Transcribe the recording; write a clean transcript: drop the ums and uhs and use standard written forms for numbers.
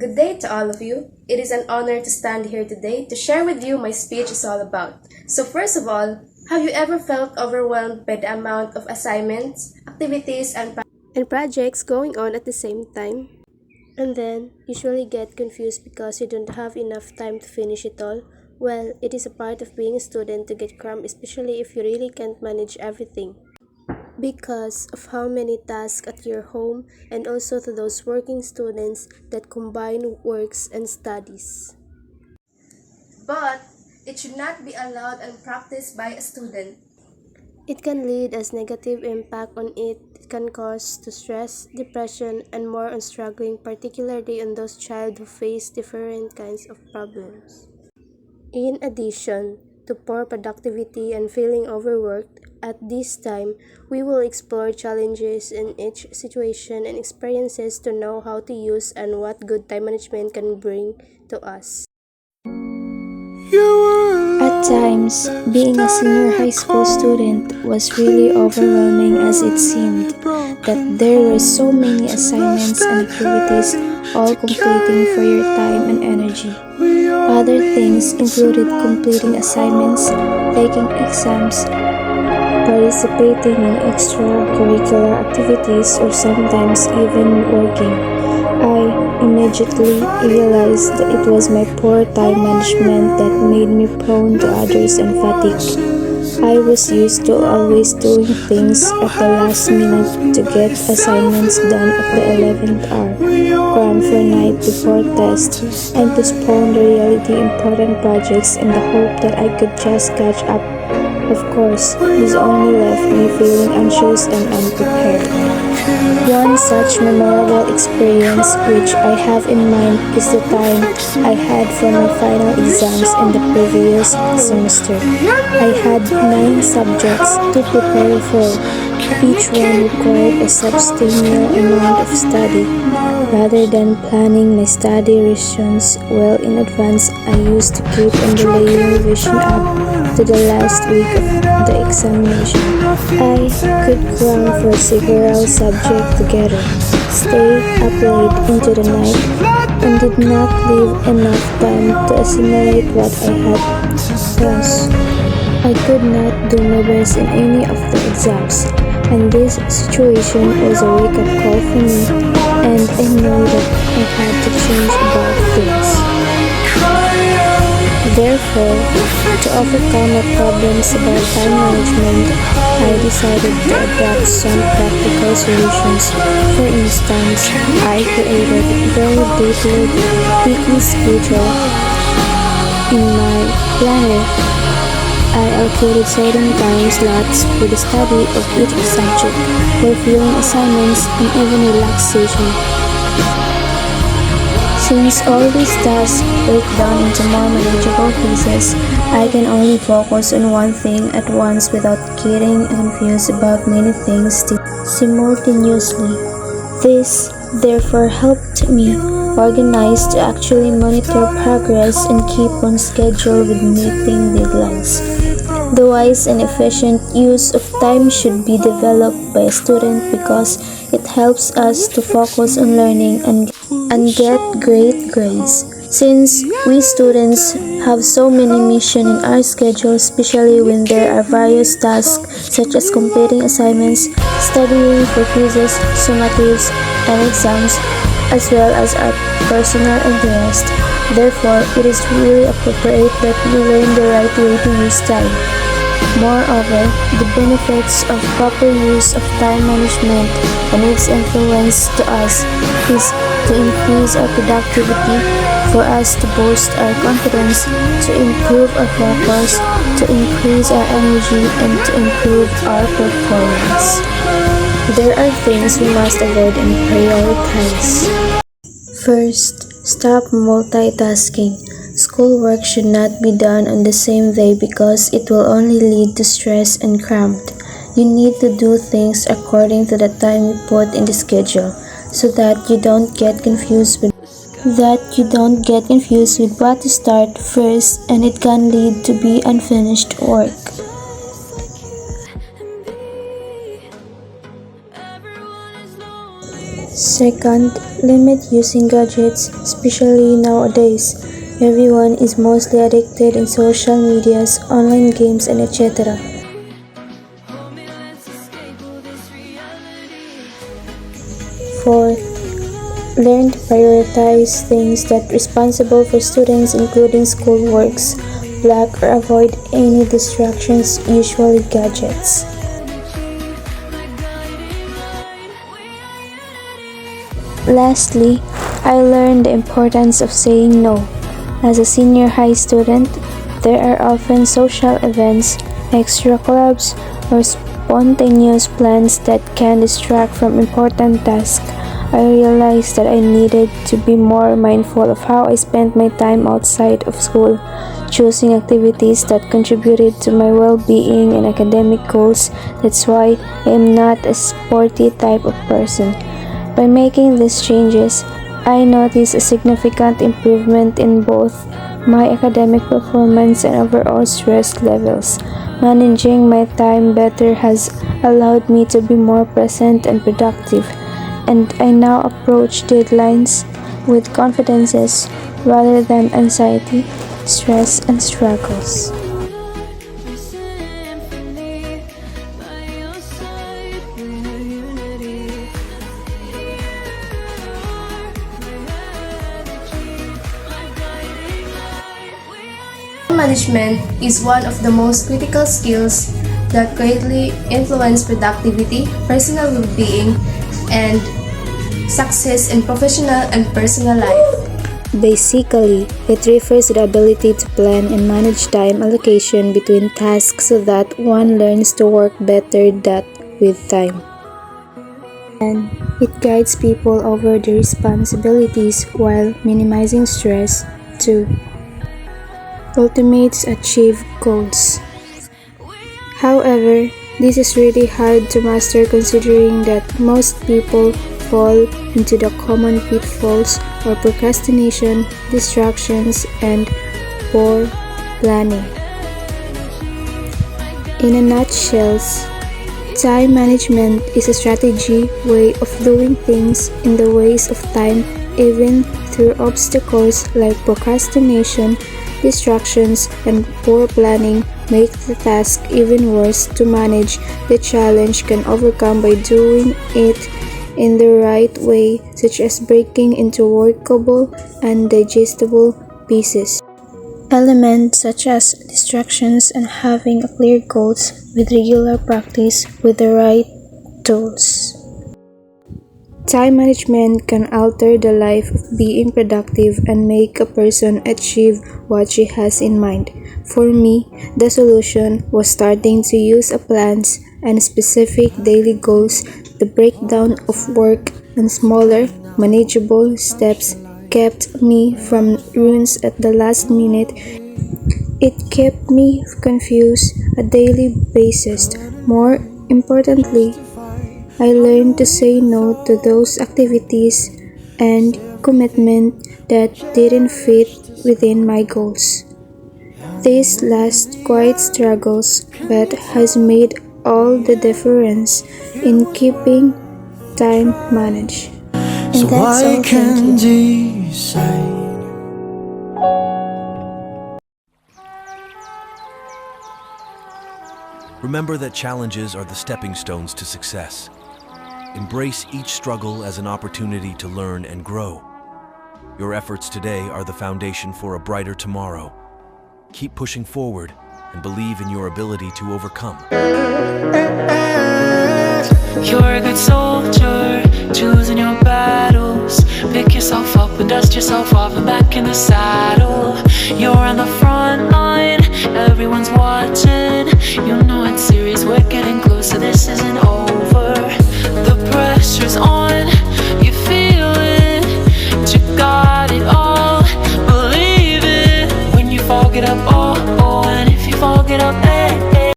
Good day to all of you. It is an honor to stand here today to share with you my speech is all about. So first of all, have you ever felt overwhelmed by the amount of assignments, activities, and projects going on at the same time? And then usually get confused because you don't have enough time to finish it all? Well, it is a part of being a student to get crammed, especially if you really can't manage everything because of how many tasks at your home and also to those working students that combine works and studies. But it should not be allowed and practiced by a student. It can lead as negative impact on it. It can cause to stress, depression, and more on struggling, particularly on those child who face different kinds of problems. In addition to poor productivity and feeling overworked, at this time, we will explore challenges in each situation and experiences to know how to use and what good time management can bring to us. At times, being a senior high school student was really overwhelming as it seemed that there were so many assignments and activities all competing for your time and energy. Other things included completing assignments, taking exams, participating in extracurricular activities, or sometimes even working. I immediately realized that it was my poor time management that made me prone to others and fatigue. I was used to always doing things at the last minute to get assignments done at the 11th hour, cram for night before test, and postpone the really important projects in the hope that I could just catch up. Of course, this only left me feeling anxious and unprepared. One such memorable experience which I have in mind is the time I had for my final exams in the previous semester. I had 9 subjects to prepare for. Each one required a substantial amount of study. Rather than planning my study rations well in advance, I used to keep on delaying revision up to the last week of the examination. I could cram for several subjects together, stay up late into the night, and did not leave enough time to assimilate what I had. Thus, I could not do my best in any of the exams, and this situation was a wake-up call for me, and I know that I had to change about things. Therefore, to overcome my problems about time management, I decided to adopt some practical solutions. For instance, I created a very detailed weekly schedule in my planner. I allocated certain time slots for the study of each subject, reviewing assignments, and even relaxation. Since all these tasks break down into more manageable pieces, I can only focus on one thing at once without getting confused about many things simultaneously. This, therefore, helped me organize to actually monitor progress and keep on schedule with meeting deadlines. The wise and efficient use of time should be developed by a student because it helps us to focus on learning and get great grades. Since we students have so many missions in our schedule, especially when there are various tasks such as completing assignments, studying for quizzes, summatives, and exams, as well as our personal interest. Therefore, it is really appropriate that we learn the right way to use time. Moreover, the benefits of proper use of time management and its influence to us is to increase our productivity, for us to boost our confidence, to improve our focus, to increase our energy, and to improve our performance. There are things we must avoid and prioritize. First, stop multitasking. Schoolwork should not be done on the same day because it will only lead to stress and cramped. You need to do things according to the time you put in the schedule so that you don't get confused with what to start first, and it can lead to be unfinished work. Second, limit using gadgets, especially nowadays. Everyone is mostly addicted in social medias, online games, and etc. Fourth, learn to prioritize things that are responsible for students, including schoolworks, block or avoid any distractions, usually gadgets. Lastly, I learned the importance of saying no. As a senior high student, there are often social events, extra clubs, or spontaneous plans that can distract from important tasks. I realized that I needed to be more mindful of how I spent my time outside of school, choosing activities that contributed to my well-being and academic goals. That's why I am not a sporty type of person. By making these changes, I noticed a significant improvement in both my academic performance and overall stress levels. Managing my time better has allowed me to be more present and productive, and I now approach deadlines with confidences rather than anxiety, stress, and struggles. Time management is one of the most critical skills that greatly influence productivity, personal well-being, and success in professional and personal life. Basically, it refers to the ability to plan and manage time allocation between tasks so that one learns to work better that with time. And it guides people over their responsibilities while minimizing stress to ultimates achieve goals. However, this is really hard to master considering that most people fall into the common pitfalls or procrastination, distractions, and poor planning. In a nutshell, time management is a strategy way of doing things in the ways of time, even through obstacles like procrastination, distractions, and poor planning make the task even worse to manage. The challenge can overcome by doing it in the right way, such as breaking into workable and digestible pieces. Elements such as distractions and having a clear goals with regular practice with the right tools. Time management can alter the life of being productive and make a person achieve what she has in mind. For me, the solution was starting to use a plans and specific daily goals. The breakdown of work and smaller, manageable steps kept me from ruins at the last minute. It kept me confused on a daily basis. More importantly, I learned to say no to those activities and commitment that didn't fit within my goals. This last quiet struggles but has made all the difference in keeping time managed. And So that's I all, can thank you. decide. Remember that challenges are the stepping stones to success. Embrace each struggle as an opportunity to learn and grow. Your efforts today are the foundation for a brighter tomorrow. Keep pushing forward and believe in your ability to overcome. You're a good soldier, choosing your battles. Pick yourself up and dust yourself off and back in the saddle. You're on the front line, everyone's watching. You know it's serious, we're getting closer, this isn't